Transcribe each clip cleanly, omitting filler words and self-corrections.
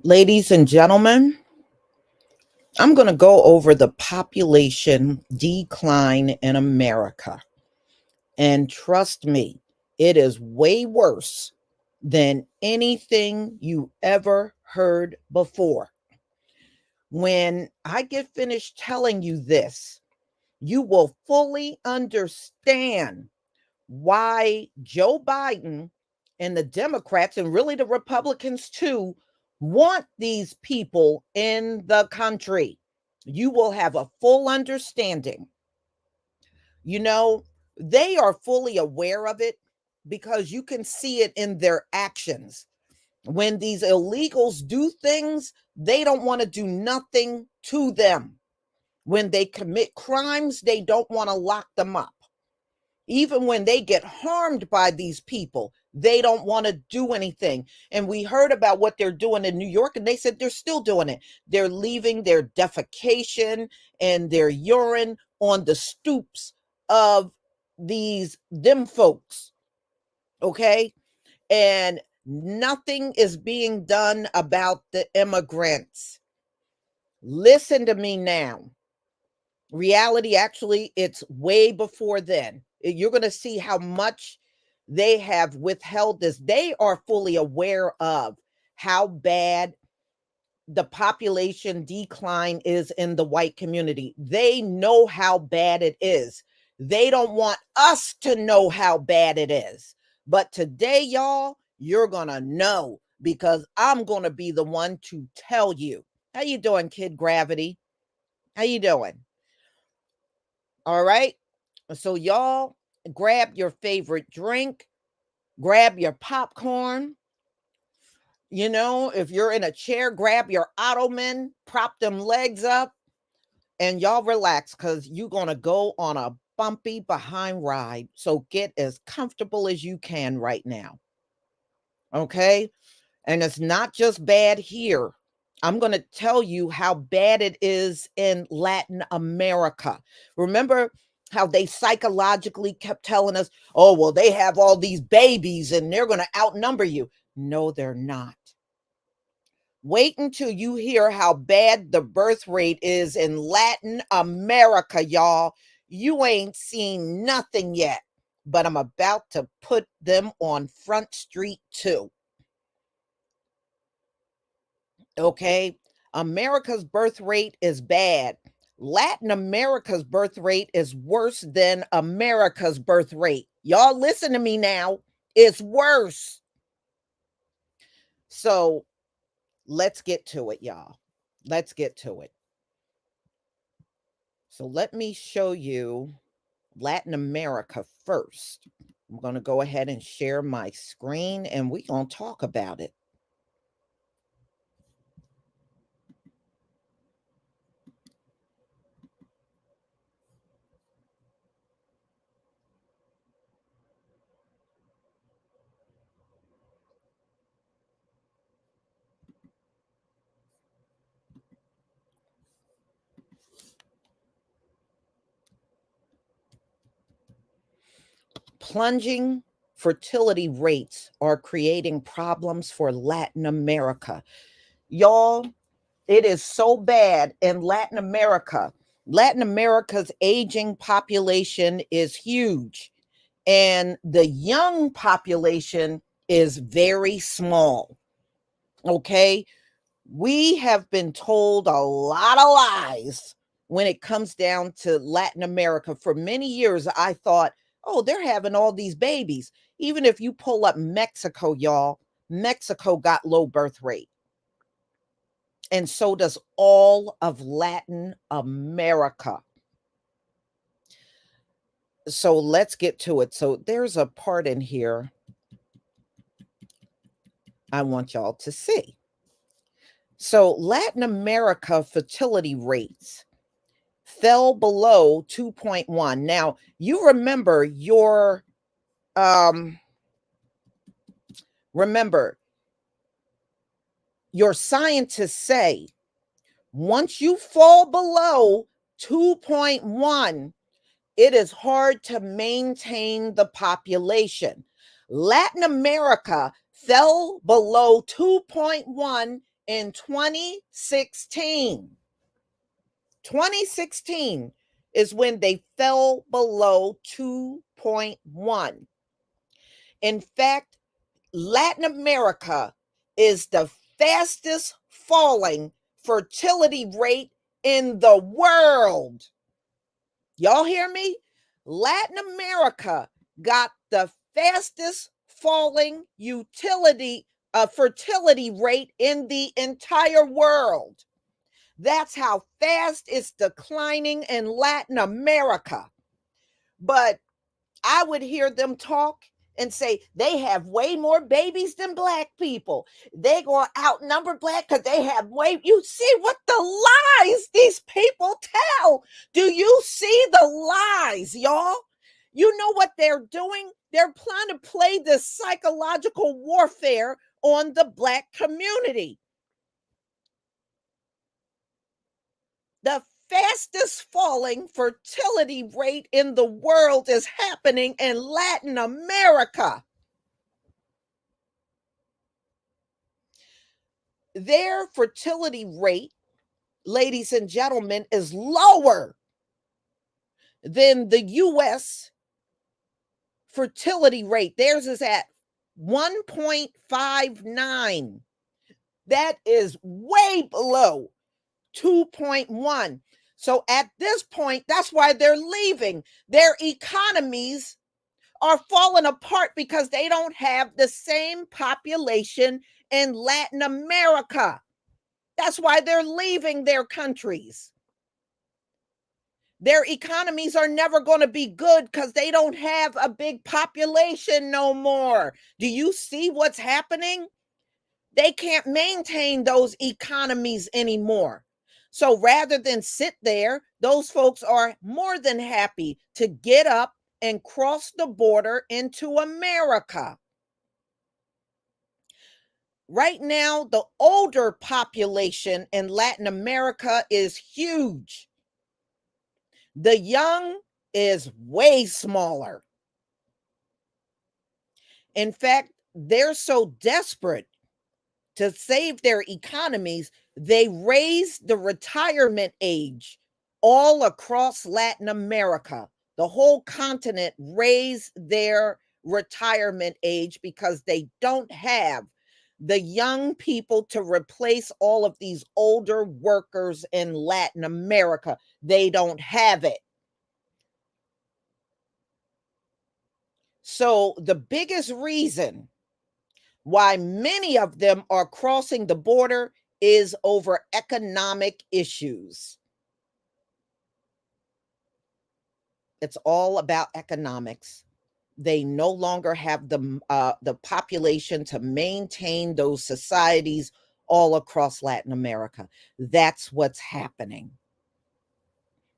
Ladies and gentlemen, I'm going to go over the population decline in America. And trust me, it is way worse than anything you ever heard before. When I get finished telling you this, you will fully understand why Joe Biden and the Democrats, and really the Republicans too, want these people in the country. You will have a full understanding. You know, they are fully aware of it because you can see it in their actions. When these illegals do things, they don't want to do nothing to them. When they commit crimes, they don't want to lock them up. Even when they get harmed by these people, they don't want to do anything. And we heard about what they're doing in New York, and they said they're still doing it. They're leaving their defecation and their urine on the stoops of them folks. Okay. And nothing is being done about the immigrants. Listen to me now. Reality, actually, it's way before then. You're going to see how much they have withheld this. They are fully aware of how bad the population decline is in the white community. They know how bad it is. They don't want us to know how bad it is. But today, y'all, you're going to know because I'm going to be the one to tell you. How you doing, Kid Gravity? How you doing? All right. So, y'all, grab your favorite drink, grab your popcorn. You know, if you're in a chair, grab your ottoman, prop them legs up, and y'all relax because you're going to go on a bumpy behind ride. So, get as comfortable as you can right now. Okay. And it's not just bad here. I'm going to tell you how bad it is in Latin America. Remember how they psychologically kept telling us, oh, well, they have all these babies and they're going to outnumber you. No, they're not. Wait until you hear how bad the birth rate is in Latin America, y'all. You ain't seen nothing yet, but I'm about to put them on Front Street too. Okay? America's birth rate is bad. Latin America's birth rate is worse than America's birth rate. Y'all listen to me now. It's worse. So let's get to it, y'all. Let's get to it. So let me show you Latin America first. I'm going to go ahead and share my screen and we're going to talk about it. Plunging fertility rates are creating problems for Latin America. Y'all, it is so bad in Latin America. Latin America's aging population is huge, and the young population is very small. Okay. We have been told a lot of lies when it comes down to Latin America. For many years, I thought, oh, they're having all these babies. Even if you pull up Mexico, y'all, Mexico got low birth rate. And so does all of Latin America. So let's get to it. So there's a part in here I want y'all to see. So Latin America fertility rates fell below 2.1. Now, you remember um remember your scientists say once you fall below 2.1, it is hard to maintain the population. Latin America fell below 2.1 in 2016. 2016 is when they fell below 2.1. In fact, Latin America is the fastest falling fertility rate in the world. Y'all hear me? Latin America got the fastest falling fertility rate in the entire world. That's how fast it's declining in Latin America. But I would hear them talk and say they have way more babies than black people. They gonna outnumber black because they have way. You see what the lies these people tell? Do you see the lies, y'all? You know what they're doing? They're trying to play this psychological warfare on the black community. The fastest falling fertility rate in the world is happening in Latin America. Their fertility rate, ladies and gentlemen, is lower than the US fertility rate. Theirs is at 1.59. That is way below 2.1. So at this point, that's why they're leaving. Their economies are falling apart because they don't have the same population in Latin America. That's why they're leaving their countries. Their economies are never going to be good because they don't have a big population no more. Do you see what's happening? They can't maintain those economies anymore. So rather than sit there, those folks are more than happy to get up and cross the border into America. Right now, the older population in Latin America is huge. The young is way smaller. In fact, they're so desperate to save their economies, they raised the retirement age all across Latin America. The whole continent raised their retirement age because they don't have the young people to replace all of these older workers in Latin America. They don't have it. So, the biggest reason why many of them are crossing the border is over economic issues. It's all about economics. They no longer have the population to maintain those societies all across Latin America. That's what's happening.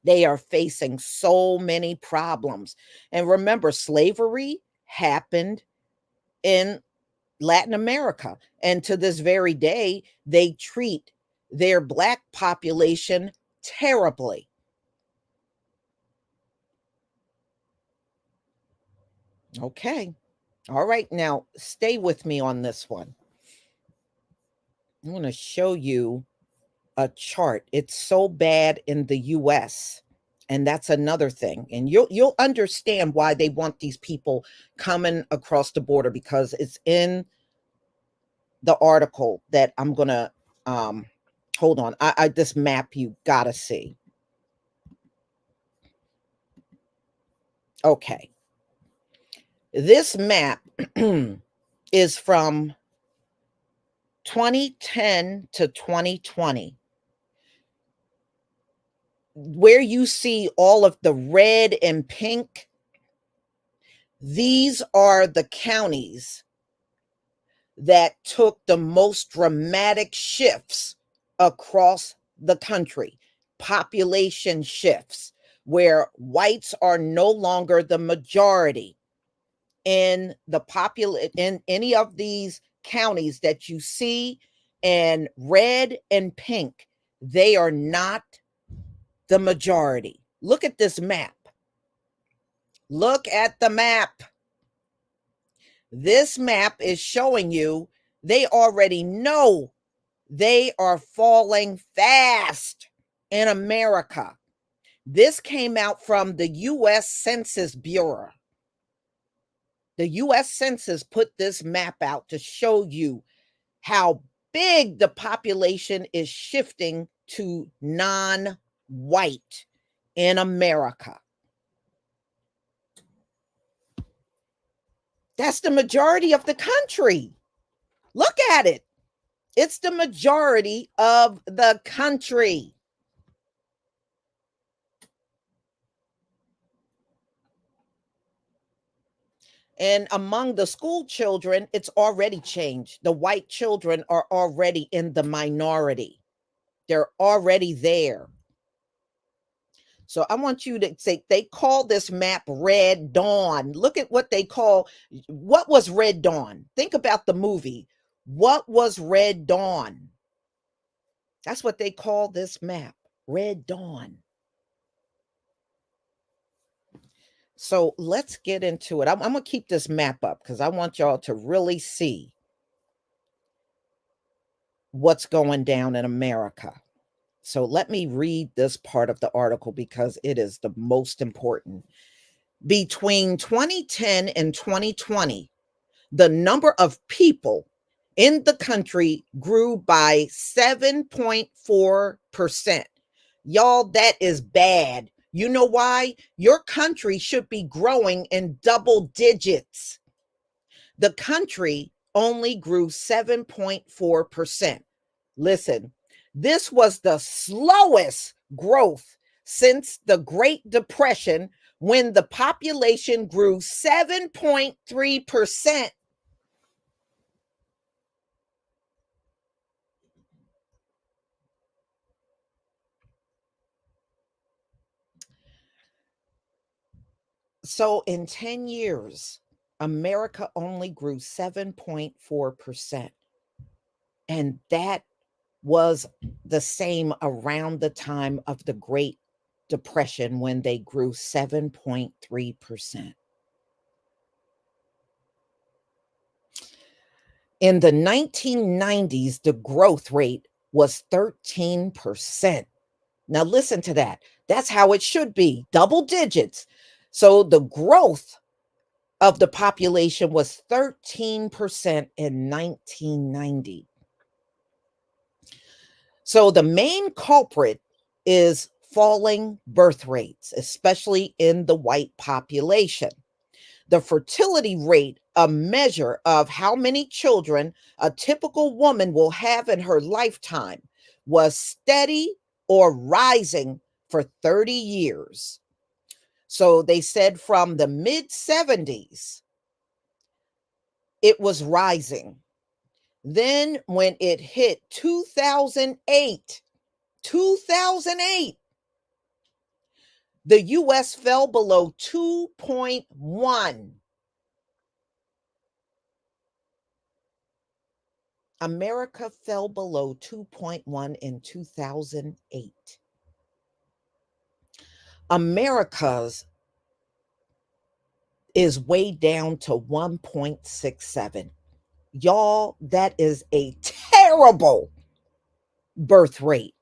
They are facing so many problems. And remember, slavery happened in Latin America. And to this very day, they treat their Black population terribly. Okay. All right. Now, stay with me on this one. I'm going to show you a chart. It's so bad in the US. And that's another thing. And you'll understand why they want these people coming across the border, because it's in the article that I'm going to hold on. I this map you got to see. Okay. This map is from 2010 to 2020. Where you see all of the red and pink, these are the counties that took the most dramatic shifts across the country, population shifts, where whites are no longer the majority in in any of these counties that you see in red and pink. They are not the majority. Look at this map. Look at the map. This map is showing you they already know they are falling fast in America. This came out from the U.S. Census Bureau. The U.S. Census put this map out to show you how big the population is shifting to non-white in America. That's the majority of the country. Look at it. It's the majority of the country. And among the school children, it's already changed. The white children are already in the minority. They're already there. So I want you to say, they call this map Red Dawn. Look at what they call, what was Red Dawn? Think about the movie. What was Red Dawn? That's what they call this map, Red Dawn. So let's get into it. I'm going to keep this map up because I want y'all to really see what's going down in America. So let me read this part of the article because it is the most important. Between 2010 and 2020, the number of people in the country grew by 7.4%. Y'all, that is bad. You know why? Your country should be growing in double digits. The country only grew 7.4%. Listen, this was the slowest growth since the Great Depression, when the population grew 7.3%. So in 10 years, America only grew 7.4%. And that was the same around the time of the Great Depression, when they grew 7.3%. In the 1990s, the growth rate was 13%. Now, listen to that. That's how it should be, double digits. So, the growth of the population was 13% in 1990. So, the main culprit is falling birth rates, especially in the white population. The fertility rate, a measure of how many children a typical woman will have in her lifetime, was steady or rising for 30 years. So they said from the mid 70s, it was rising. Then when it hit 2008, the US fell below 2.1. America fell below 2.1 in 2008. America's is way down to 1.67. Y'all, that is a terrible birth rate.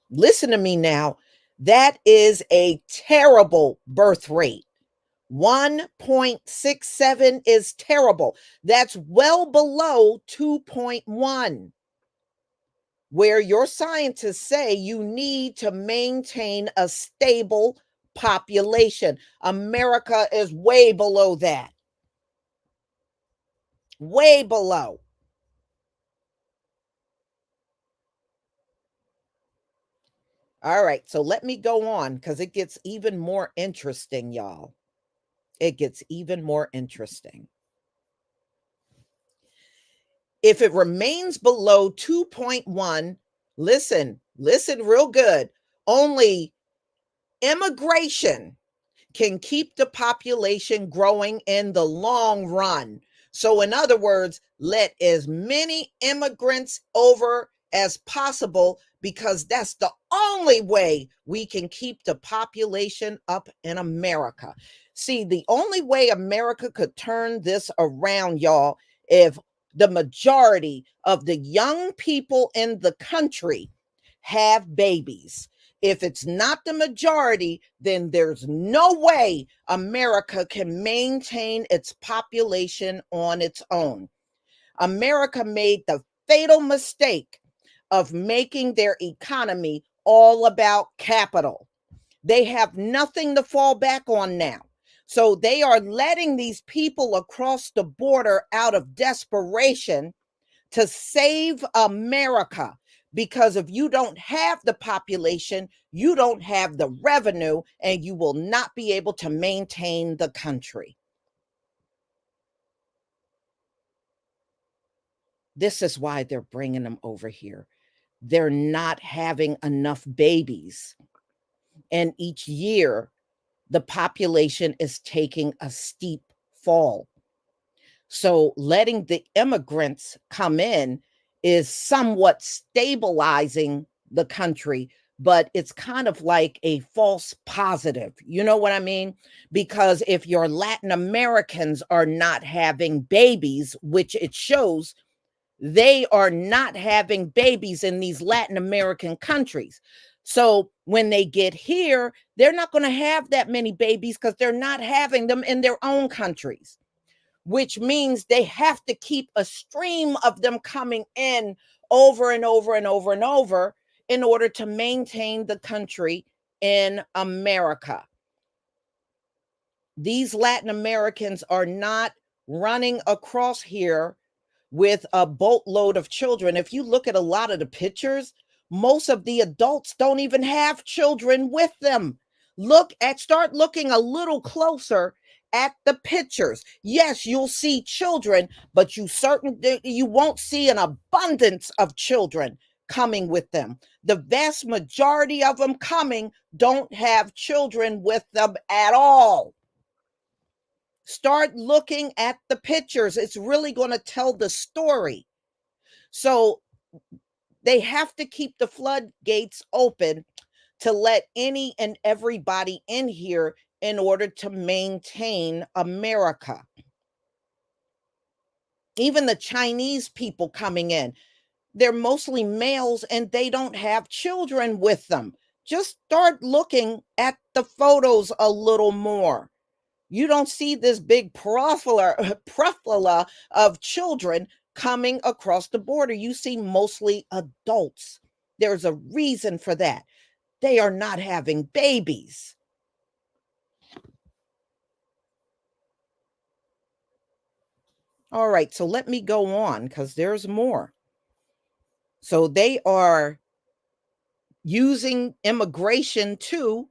Listen to me now. That is a terrible birth rate. 1.67 is terrible. That's well below 2.1, where your scientists say you need to maintain a stable population. America is way below that, way below. All right, so let me go on because it gets even more interesting, y'all. It gets even more interesting. If it remains below 2.1, listen real good. Only immigration can keep the population growing in the long run. So, in other words, let as many immigrants over as possible because that's the only way we can keep the population up in America. See, the only way America could turn this around, y'all, if the majority of the young people in the country have babies. If it's not the majority, then there's no way America can maintain its population on its own. America made the fatal mistake of making their economy all about capital. They have nothing to fall back on now. So they are letting these people across the border out of desperation to save America. Because if you don't have the population, you don't have the revenue, and you will not be able to maintain the country. This is why they're bringing them over here. They're not having enough babies. And each year, the population is taking a steep fall. So letting the immigrants come in is somewhat stabilizing the country, but it's kind of like a false positive. You know what I mean? Because if your Latin Americans are not having babies, which it shows, they are not having babies in these Latin American countries. So when they get here, they're not going to have that many babies because they're not having them in their own countries, which means they have to keep a stream of them coming in over and over and over and over in order to maintain the country in America. These Latin Americans are not running across here with a boatload of children. If you look at a lot of the pictures, most of the adults don't even have children with them. Start looking a little closer at the pictures. Yes, you'll see children, but you won't see an abundance of children coming with them. The vast majority of them coming don't have children with them at all. Start looking at the pictures. It's really going to tell the story. So they have to keep the floodgates open to let any and everybody in here in order to maintain America. Even the Chinese people coming in, they're mostly males and they don't have children with them. Just start looking at the photos a little more. You don't see this big profila of children coming across the border. You see mostly adults. There's a reason for that. They are not having babies. All right, so let me go on because there's more. So they are using immigration too,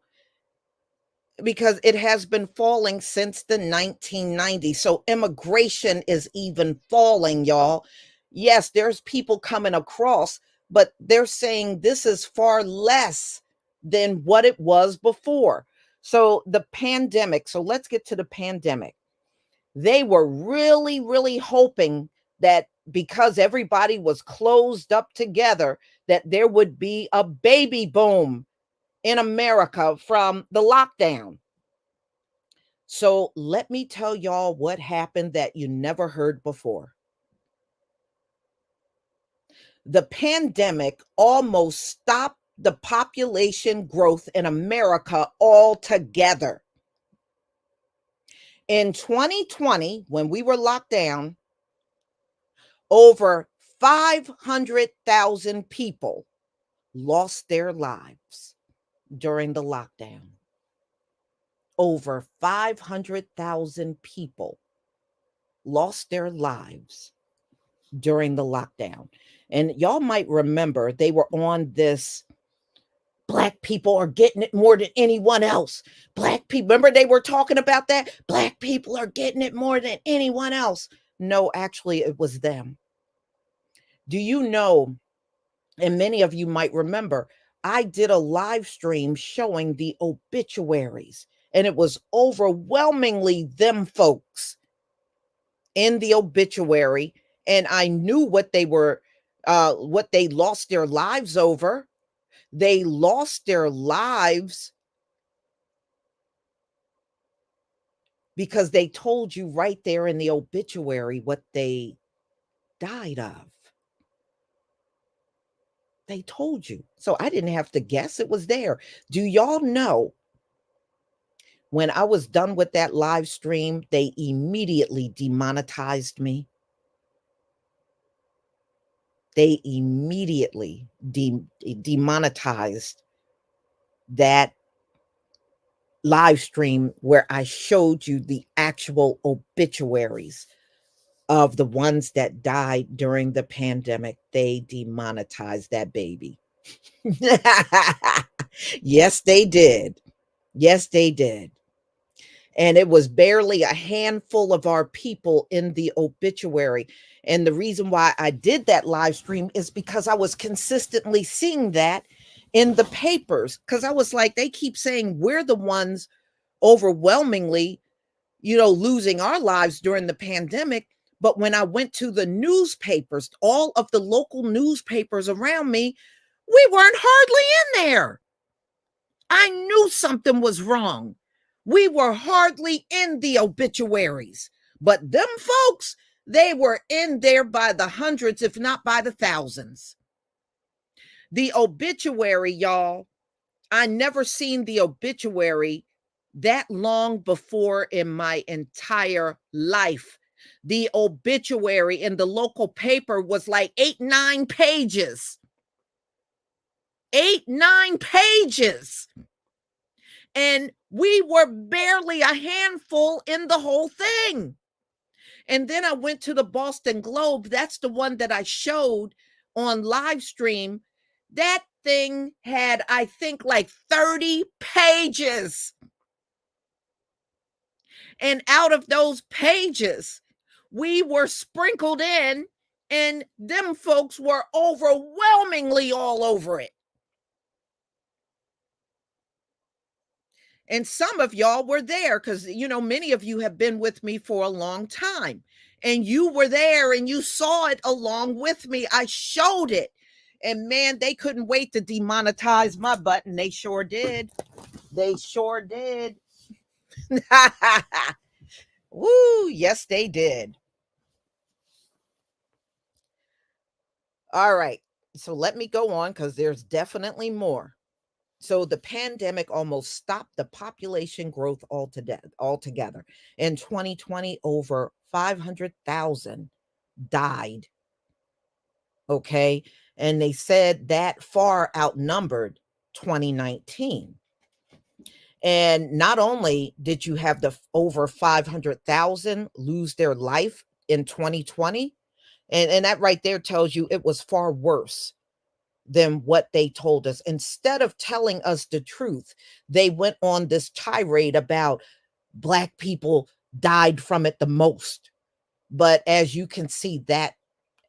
because it has been falling since the 1990s. So immigration is even falling, y'all. Yes, there's people coming across, but they're saying this is far less than what it was before. So the pandemic, so let's get to the pandemic. They were really, really hoping that because everybody was closed up together, that there would be a baby boom in America from the lockdown. So let me tell y'all what happened that you never heard before. The pandemic almost stopped the population growth in America altogether. In 2020, when we were locked down, over 500,000 people lost their lives during the lockdown. Over 500,000 people lost their lives during the lockdown. And y'all might remember they were on this Black people are getting it more than anyone else. Black people, remember they were talking about that? Black people are getting it more than anyone else. No, actually, it was them. Do you know, and many of you might remember, I did a live stream showing the obituaries, and it was overwhelmingly them folks in the obituary, and I knew what they lost their lives over. They lost their lives because they told you right there in the obituary what they died of. They told you. So I didn't have to guess, it was there. Do y'all know when I was done with that live stream, they immediately demonetized me? They immediately demonetized that live stream where I showed you the actual obituaries of the ones that died during the pandemic. They demonetized that baby. Yes, they did. Yes, they did. And it was barely a handful of our people in the obituary. And the reason why I did that live stream is because I was consistently seeing that in the papers. Because I was like, they keep saying we're the ones overwhelmingly, losing our lives during the pandemic. But when I went to the newspapers, all of the local newspapers around me, we weren't hardly in there. I knew something was wrong. We were hardly in the obituaries, but them folks, they were in there by the hundreds, if not by the thousands. The obituary, y'all, I never seen the obituary that long before in my entire life. The obituary in the local paper was like 8, 9 pages. 8, 9 pages. And we were barely a handful in the whole thing. And then I went to the Boston Globe. That's the one that I showed on live stream. That thing had, I think, like 30 pages. And out of those pages, we were sprinkled in, and them folks were overwhelmingly all over it. And some of y'all were there because, many of you have been with me for a long time. And you were there and you saw it along with me. I showed it. And man, they couldn't wait to demonetize my button. They sure did. They sure did. Woo, yes, they did. All right. So let me go on because there's definitely more. So the pandemic almost stopped the population growth altogether. In 2020, over 500,000 died. Okay. And they said that far outnumbered 2019. And not only did you have over 500,000 lose their life in 2020, and that right there tells you it was far worse than what they told us. Instead of telling us the truth, they went on this tirade about Black people died from it the most. But as you can see, that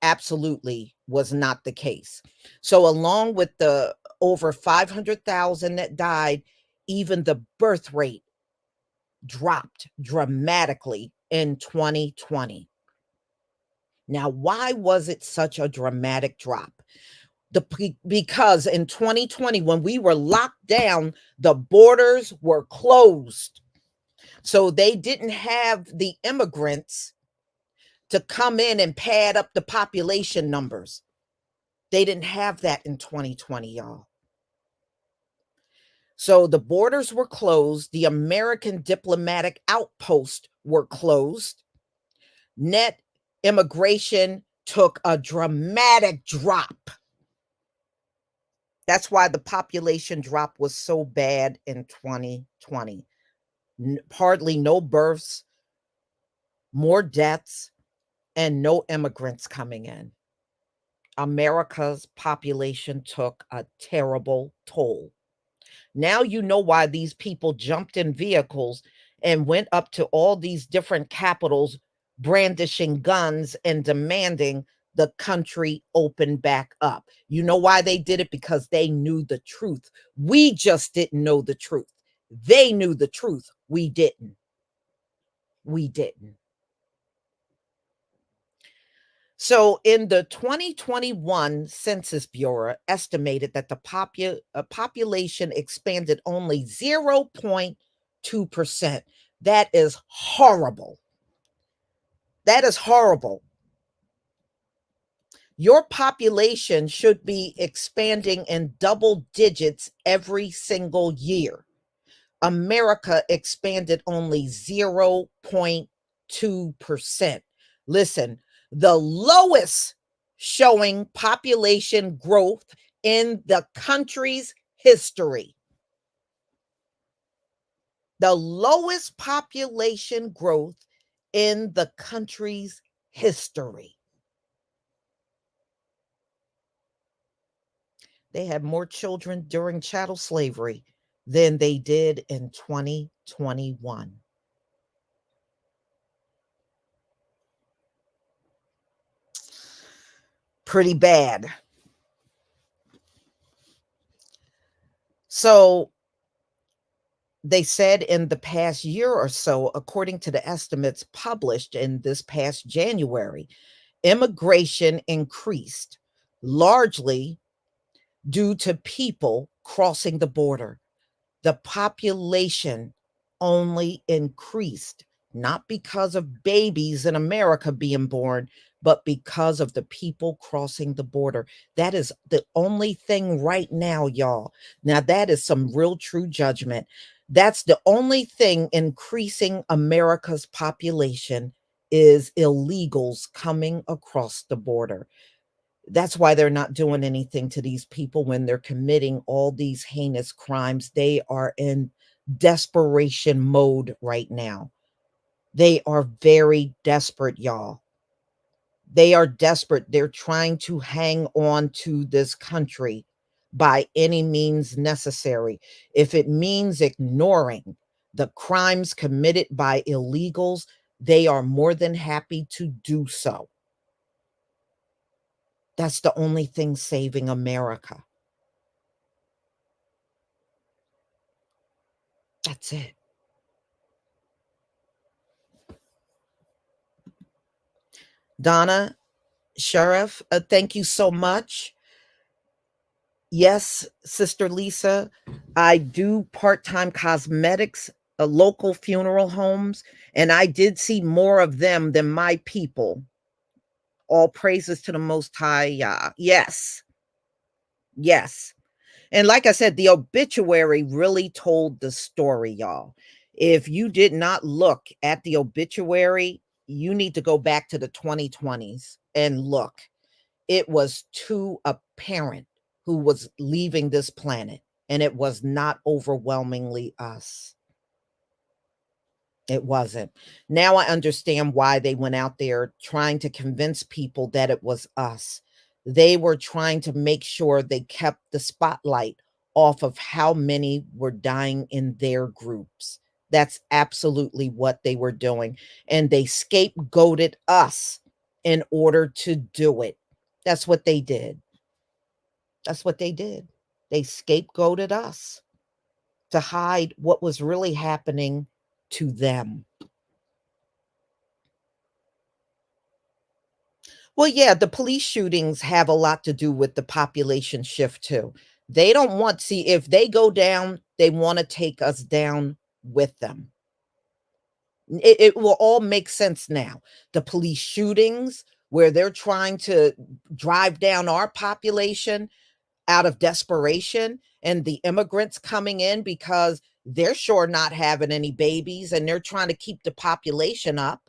absolutely was not the case. So, along with the over 500,000 that died, even the birth rate dropped dramatically in 2020. Now, why was it such a dramatic drop? Because in 2020, when we were locked down, the borders were closed. So they didn't have the immigrants to come in and pad up the population numbers. They didn't have that in 2020, y'all. So the borders were closed, the American diplomatic outposts were closed. Net immigration took a dramatic drop. That's why the population drop was so bad in 2020. Hardly no births, more deaths, and no immigrants coming in. America's population took a terrible toll. Now you know why these people jumped in vehicles and went up to all these different capitals brandishing guns and demanding the country open back up. You know why they did it? Because they knew the truth. We just didn't know the truth. They knew the truth. We didn't. We didn't. So, in the 2021 Census Bureau estimated that the population expanded only 0.2%. That is horrible. That is horrible. Your population should be expanding in double digits every single year. America expanded only 0.2%. Listen, the lowest showing population growth in the country's history. The lowest population growth in the country's history. They had more children during chattel slavery than they did in 2021. Pretty bad. So they said in the past year or so, according to the estimates published in this past January, immigration increased largely due to people crossing the border. The population only increased, not because of babies in America being born, but because of the people crossing the border. That is the only thing right now, y'all. Now, that is some real true judgment. That's the only thing increasing America's population is illegals coming across the border. That's why they're not doing anything to these people when they're committing all these heinous crimes. They are in desperation mode right now. They are very desperate, y'all. They are desperate. They're trying to hang on to this country by any means necessary. If it means ignoring the crimes committed by illegals, they are more than happy to do so. That's the only thing saving America. That's it. Donna, Sheriff, thank you so much. Yes, Sister Lisa, I do part time cosmetics, local funeral homes, and I did see more of them than my people. All praises to the Most High Yah. Yes, yes. And like I said, the obituary really told the story, y'all. If you did not look at the obituary, you need to go back to the 2020s and look. It was too apparent who was leaving this planet, and it was not overwhelmingly us. It wasn't. Now I understand why they went out there trying to convince people that it was us. They were trying to make sure they kept the spotlight off of how many were dying in their groups. That's absolutely what they were doing. And they scapegoated us in order to do it. That's what they did. That's what they did. They scapegoated us to hide what was really happening to them. Well, yeah, the police shootings have a lot to do with the population shift too. They don't want see if they go down, they want to take us down with them. It will all make sense now. The police shootings where they're trying to drive down our population out of desperation, and the immigrants coming in because they're sure not having any babies and they're trying to keep the population up.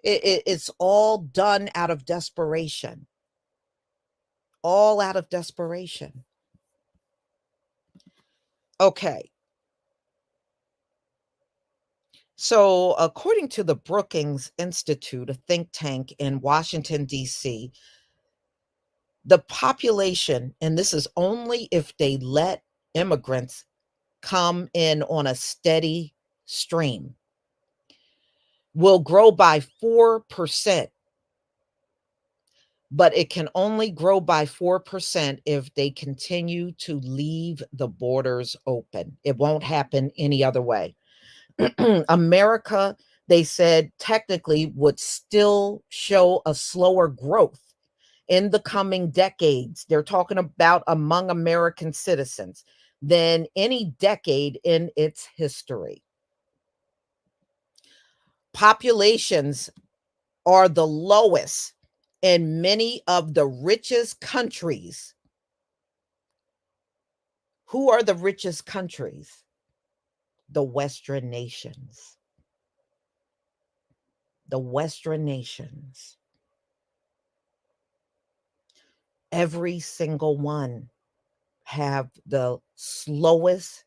It's all done out of desperation. All out of desperation. Okay. So, according to the Brookings Institute, a think tank in Washington, D.C., the population, and this is only if they let immigrants come in on a steady stream, will grow by 4%, but it can only grow by 4% if they continue to leave the borders open. It won't happen any other way. America, they said, technically would still show a slower growth in the coming decades. They're talking about among American citizens than any decade in its history. Populations are the lowest in many of the richest countries. Who are the richest countries? The Western nations. The Western nations. Every single one have the slowest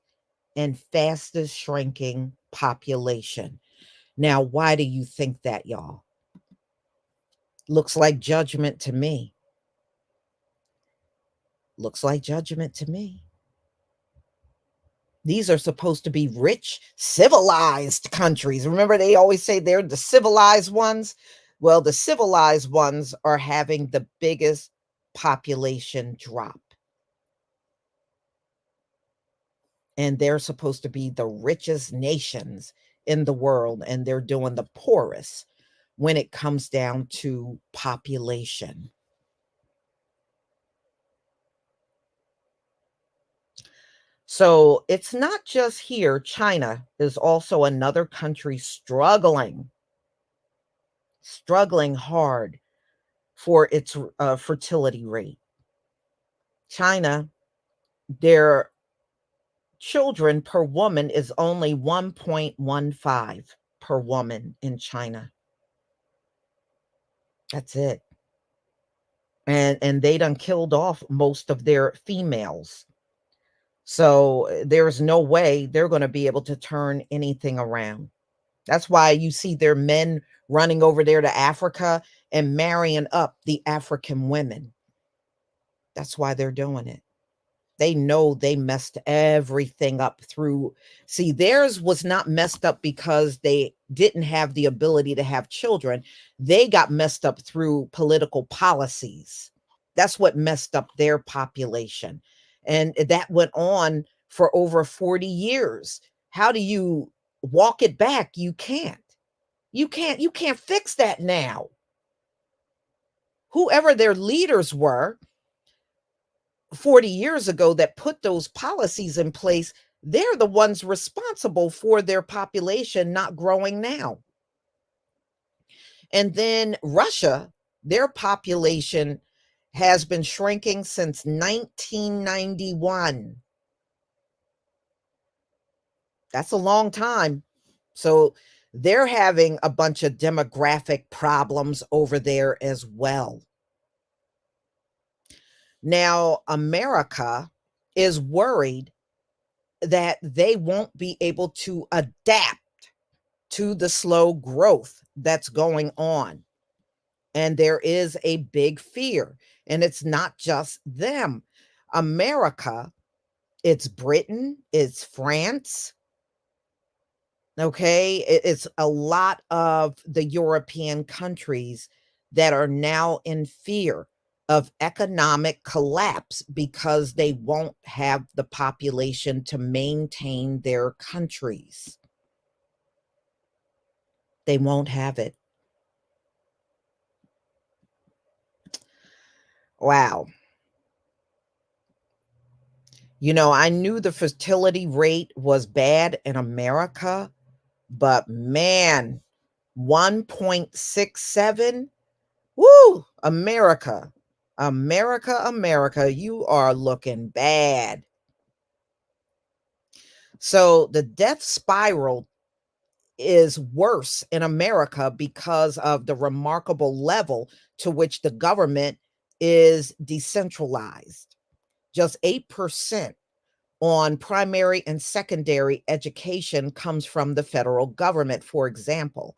and fastest shrinking population. Now, why do you think that, y'all? Looks like judgment to me. Looks like judgment to me. These are supposed to be rich, civilized countries. Remember, they always say they're the civilized ones? Well, the civilized ones are having the biggest population drop. And they're supposed to be the richest nations in the world, and they're doing the poorest when it comes down to population. So it's not just here. China is also another country struggling hard for its fertility rate. China, their children per woman is only 1.15 per woman in China. That's it. And they done killed off most of their females. So there's no way they're going to be able to turn anything around. That's why you see their men running over there to Africa and marrying up the African women. That's why they're doing it. They know they messed everything up through. See, theirs was not messed up because they didn't have the ability to have children. They got messed up through political policies. That's what messed up their population. And that went on for over 40 years. How do you walk it back? You can't. You can't fix that now. Whoever their leaders were 40 years ago that put those policies in place, they're the ones responsible for their population not growing now. And then Russia, Their population has been shrinking since 1991. That's a long time. So they're having a bunch of demographic problems over there as well. Now, America is worried that they won't be able to adapt to the slow growth that's going on. And there is a big fear. And it's not just them. America, it's Britain, it's France, okay? It's a lot of the European countries that are now in fear of economic collapse because they won't have the population to maintain their countries. They won't have it. Wow. You know, I knew the fertility rate was bad in America, but man, 1.67. Woo! America. America, America, you are looking bad. So the death spiral is worse in America because of the remarkable level to which the government is decentralized. Just 8% on primary and secondary education comes from the federal government, for example,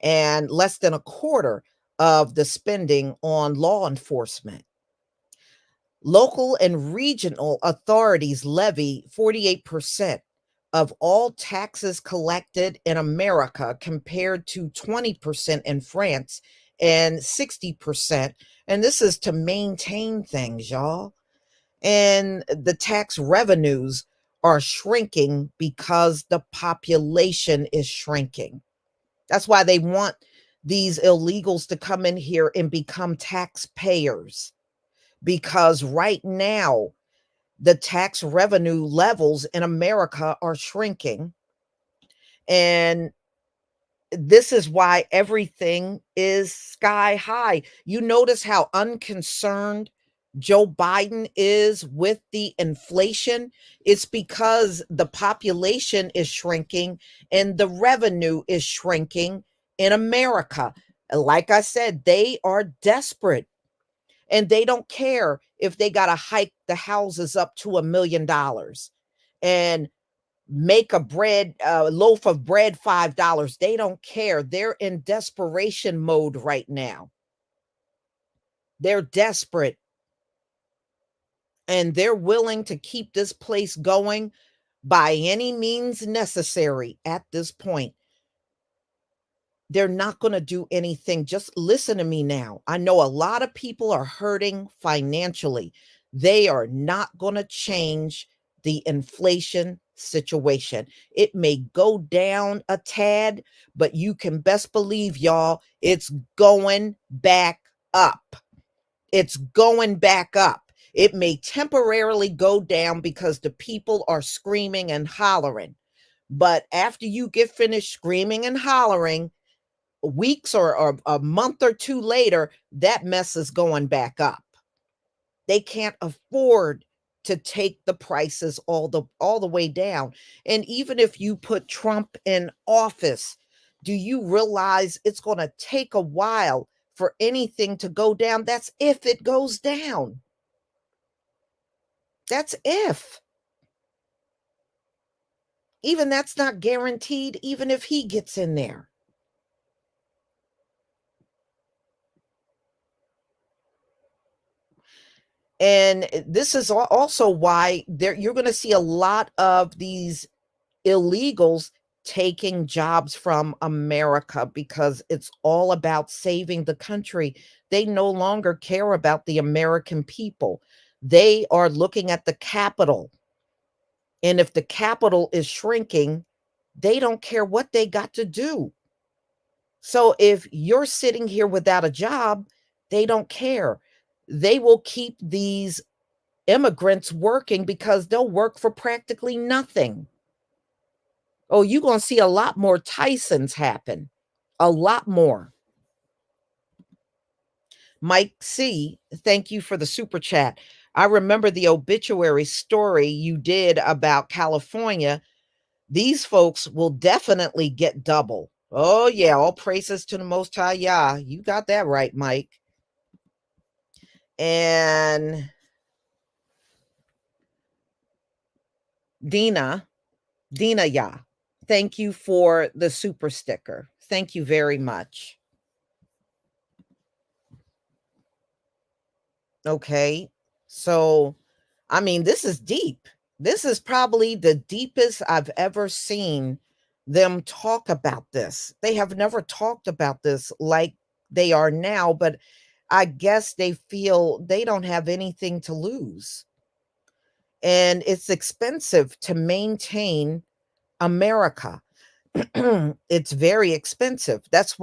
and less than a quarter of the spending on law enforcement. Local and regional authorities levy 48% of all taxes collected in America compared to 20% in France and 60%. And this is to maintain things, y'all. And the tax revenues are shrinking because the population is shrinking. That's why they want these illegals to come in here and become taxpayers, because right now the tax revenue levels in America are shrinking. And this is why everything is sky high. You notice how unconcerned Joe Biden is with the inflation. It's because the population is shrinking and the revenue is shrinking in America. Like I said, they are desperate and they don't care if they got to hike the houses up to $1 million and make a loaf of bread $5. They don't care. They're in desperation mode right now. They're desperate and they're willing to keep this place going by any means necessary at this point. They're not going to do anything. Just listen to me now. I know a lot of people are hurting financially. They are not going to change the inflation situation. It may go down a tad, but you can best believe, y'all, it's going back up. It's going back up. It may temporarily go down because the people are screaming and hollering. But after you get finished screaming and hollering, weeks or a month or two later, that mess is going back up. They can't afford to take the prices all the way down. And even if you put Trump in office, do you realize it's going to take a while for anything to go down? That's if it goes down. That's if. Even that's not guaranteed, even if he gets in there. And this is also why you're going to see a lot of these illegals taking jobs from America because it's all about saving the country. They no longer care about the American people. They are looking at the capital. And if the capital is shrinking, they don't care what they got to do. So if you're sitting here without a job, they don't care. They will keep these immigrants working because they'll work for practically nothing. Oh, you're going to see a lot more Tysons happen. A lot more. Mike C, thank you for the super chat. I remember the obituary story you did about California. These folks will definitely get double. Oh, yeah, all praises to the Most High Yah. You got that right, Mike. And Dina, Yah, thank you for the super sticker. Thank you very much. Okay. So, I mean, this is deep. This is probably the deepest I've ever seen them talk about this. They have never talked about this like they are now, but I guess they feel they don't have anything to lose. And it's expensive to maintain America. It's very expensive. That's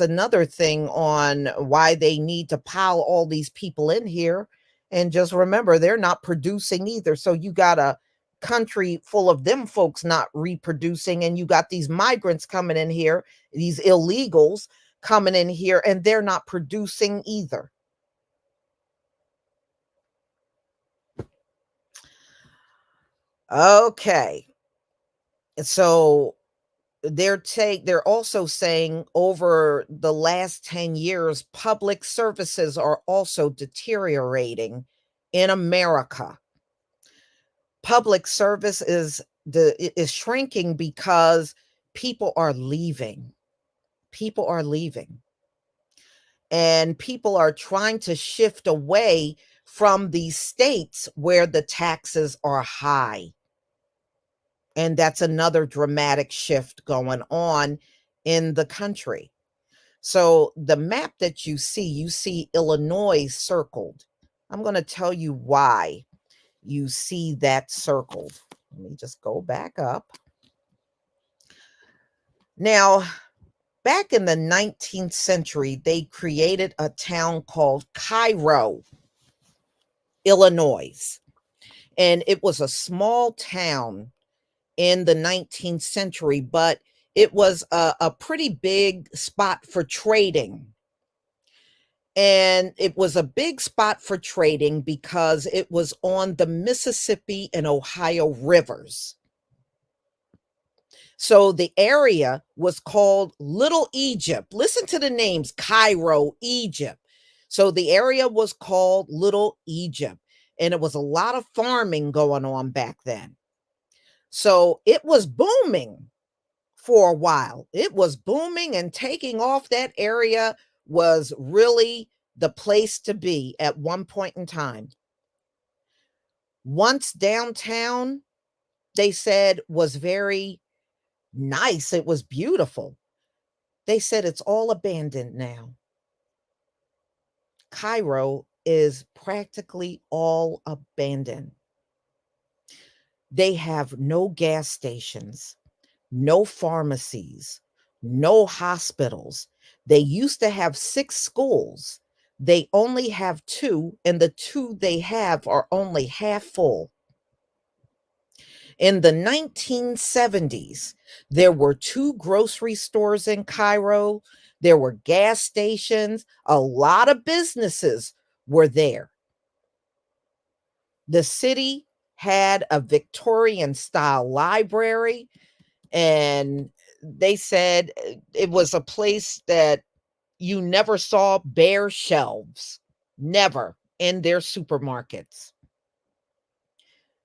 another thing on why they need to pile all these people in here. And just remember, they're not producing either. So you got a country full of them folks not reproducing, and you got these migrants coming in here, these illegals coming in here, and they're not producing either. Okay. So they're also saying over the last 10 years public services are also deteriorating in America. Public service is shrinking because people are leaving. People are leaving. And people are trying to shift away from these states where the taxes are high. And that's another dramatic shift going on in the country. So the map that you see Illinois circled. I'm going to tell you why you see that circled. Let me just go back up. Now, back in the 19th century, they created a town called Cairo, Illinois. And it was a small town in the 19th century, but it was a pretty big spot for trading. And it was a big spot for trading because it was on the Mississippi and Ohio rivers. So the area was called Little Egypt. Listen to the names: Cairo, Egypt. So the area was called Little Egypt. And it was a lot of farming going on back then. So it was booming for a while. It was booming and taking off. That area was really the place to be at one point in time. Once downtown, they said, was very nice. It was beautiful. They said it's all abandoned now. Cairo is practically all abandoned. They have no gas stations, no pharmacies, no hospitals. They used to have 6 schools. They only have 2, and the 2 they have are only half full. In the 1970s, there were 2 grocery stores in Cairo. There were gas stations. A lot of businesses were there. The city had a Victorian style library, and they said it was a place that you never saw bare shelves, never, in their supermarkets.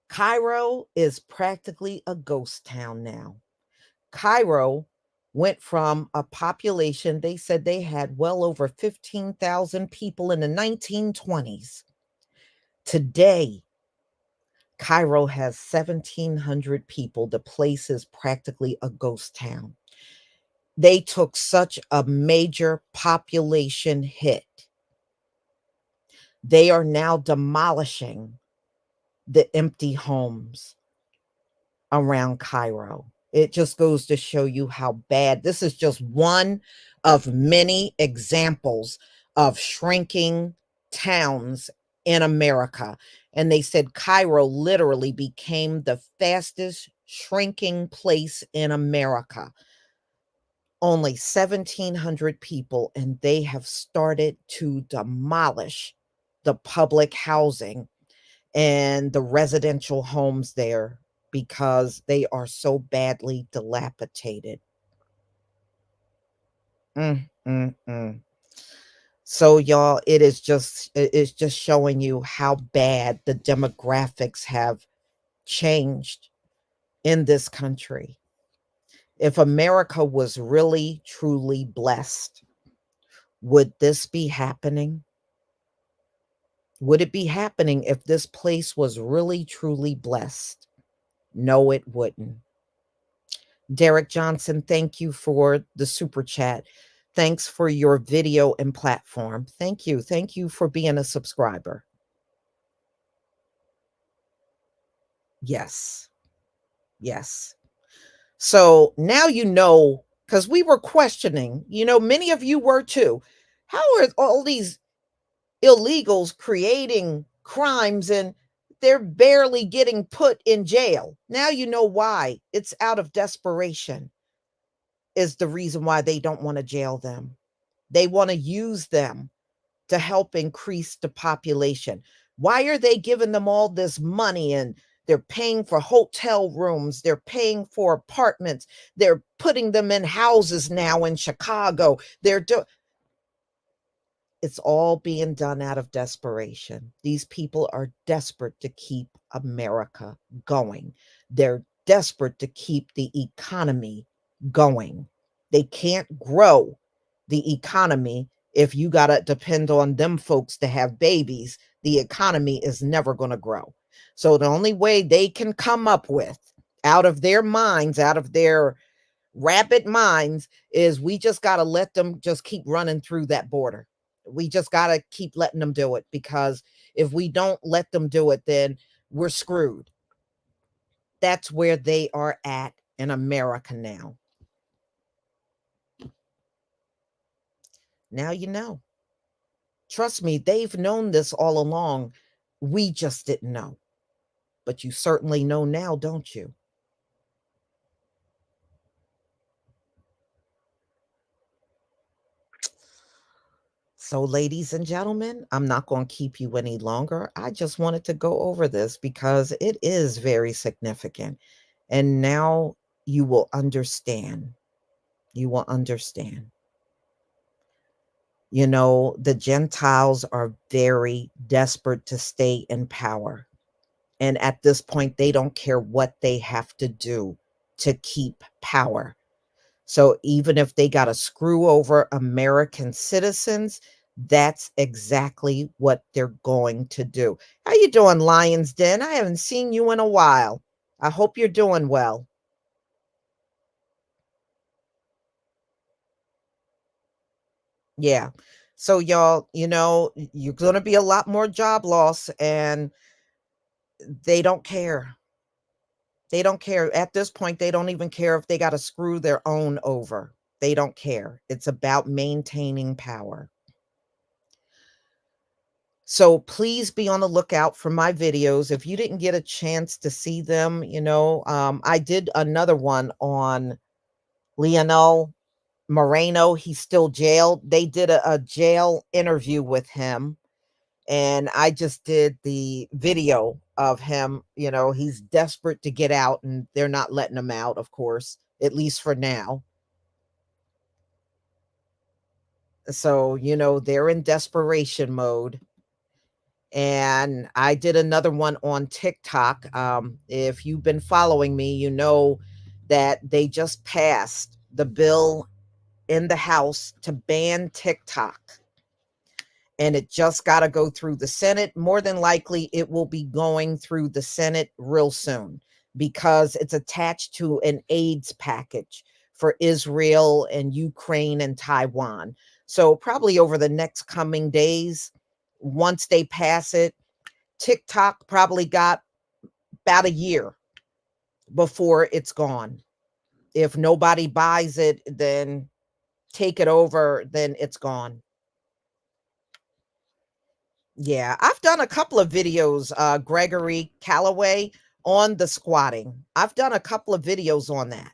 Cairo is practically a ghost town now. Cairo went from a population, they said they had well over 15,000 people in the 1920s. Today, Cairo has 1,700 people. The place is practically a ghost town. They took such a major population hit. They are now demolishing the empty homes around Cairo. It just goes to show you how bad. This is just one of many examples of shrinking towns in America. And they said Cairo literally became the fastest shrinking place in America. only 1,700 people, and they have started to demolish the public housing and the residential homes there because they are so badly dilapidated. Mm. So y'all, it's just showing you how bad the demographics have changed in this country. If America was really truly blessed, would this be happening? Would it be happening if this place was really truly blessed? No, it wouldn't. Derek Johnson, thank you for the super chat. Thanks for your video and platform. Thank you. Thank you for being a subscriber. Yes. Yes. So now you know, because we were questioning, many of you were too. How are all these illegals creating crimes and they're barely getting put in jail? Now you know why. It's out of desperation, is the reason why they don't want to jail them. They want to use them to help increase the population. Why are they giving them all this money and they're paying for hotel rooms, they're paying for apartments, they're putting them in houses now in Chicago. It's all being done out of desperation. These people are desperate to keep America going. They're desperate to keep the economy going. They can't grow the economy if you got to depend on them folks to have babies. The economy is never going to grow. So the only way they can come up with, out of their minds, out of their rapid minds, is we just got to let them just keep running through that border. We just got to keep letting them do it, because if we don't let them do it, then we're screwed. That's where they are at in America now. Now you know. Trust me, they've known this all along. We just didn't know. But you certainly know now, don't you? So, ladies and gentlemen, I'm not going to keep you any longer. I just wanted to go over this because it is very significant. And now you will understand. You will understand. The Gentiles are very desperate to stay in power. And at this point, they don't care what they have to do to keep power. So even if they got to screw over American citizens, that's exactly what they're going to do. How you doing, Lions Den? I haven't seen you in a while. I hope you're doing well. Yeah. So y'all, you're going to be a lot more job loss, and they don't care. They don't care. At this point, they don't even care if they got to screw their own over. They don't care. It's about maintaining power. So please be on the lookout for my videos. If you didn't get a chance to see them, I did another one on Leonel Moreno. He's still jailed. They did a jail interview with him, and I just did the video of him. He's desperate to get out, and they're not letting him out, of course, at least for now. So, they're in desperation mode. And I did another one on TikTok. If you've been following me, you know that they just passed the bill in the House to ban TikTok. And it just got to go through the Senate. More than likely, it will be going through the Senate real soon, because it's attached to an AIDS package for Israel and Ukraine and Taiwan. So probably over the next coming days, once they pass it, TikTok probably got about a year before it's gone. If nobody buys it, then take it over, then it's gone. Yeah, I've done a couple of videos, Gregory Calloway, on the squatting. I've done a couple of videos on that.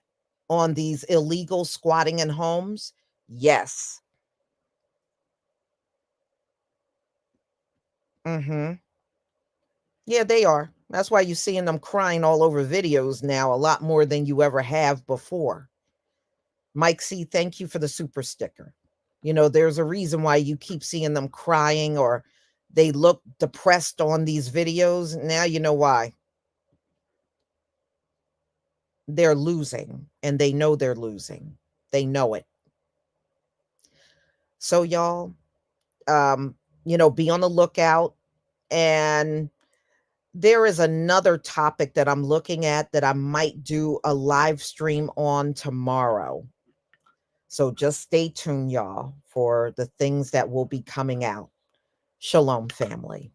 on these illegal squatting in homes? Yes. Mhm. Yeah, they are. That's why you're seeing them crying all over videos now a lot more than you ever have before. Mike C, thank you for the super sticker. You know, there's a reason why you keep seeing them crying or they look depressed on these videos. Now you know why. They're losing and they know they're losing. They know it. So y'all, um, be on the lookout. And there is another topic that I'm looking at that I might do a live stream on tomorrow. So just stay tuned, y'all, for the things that will be coming out. Shalom, family.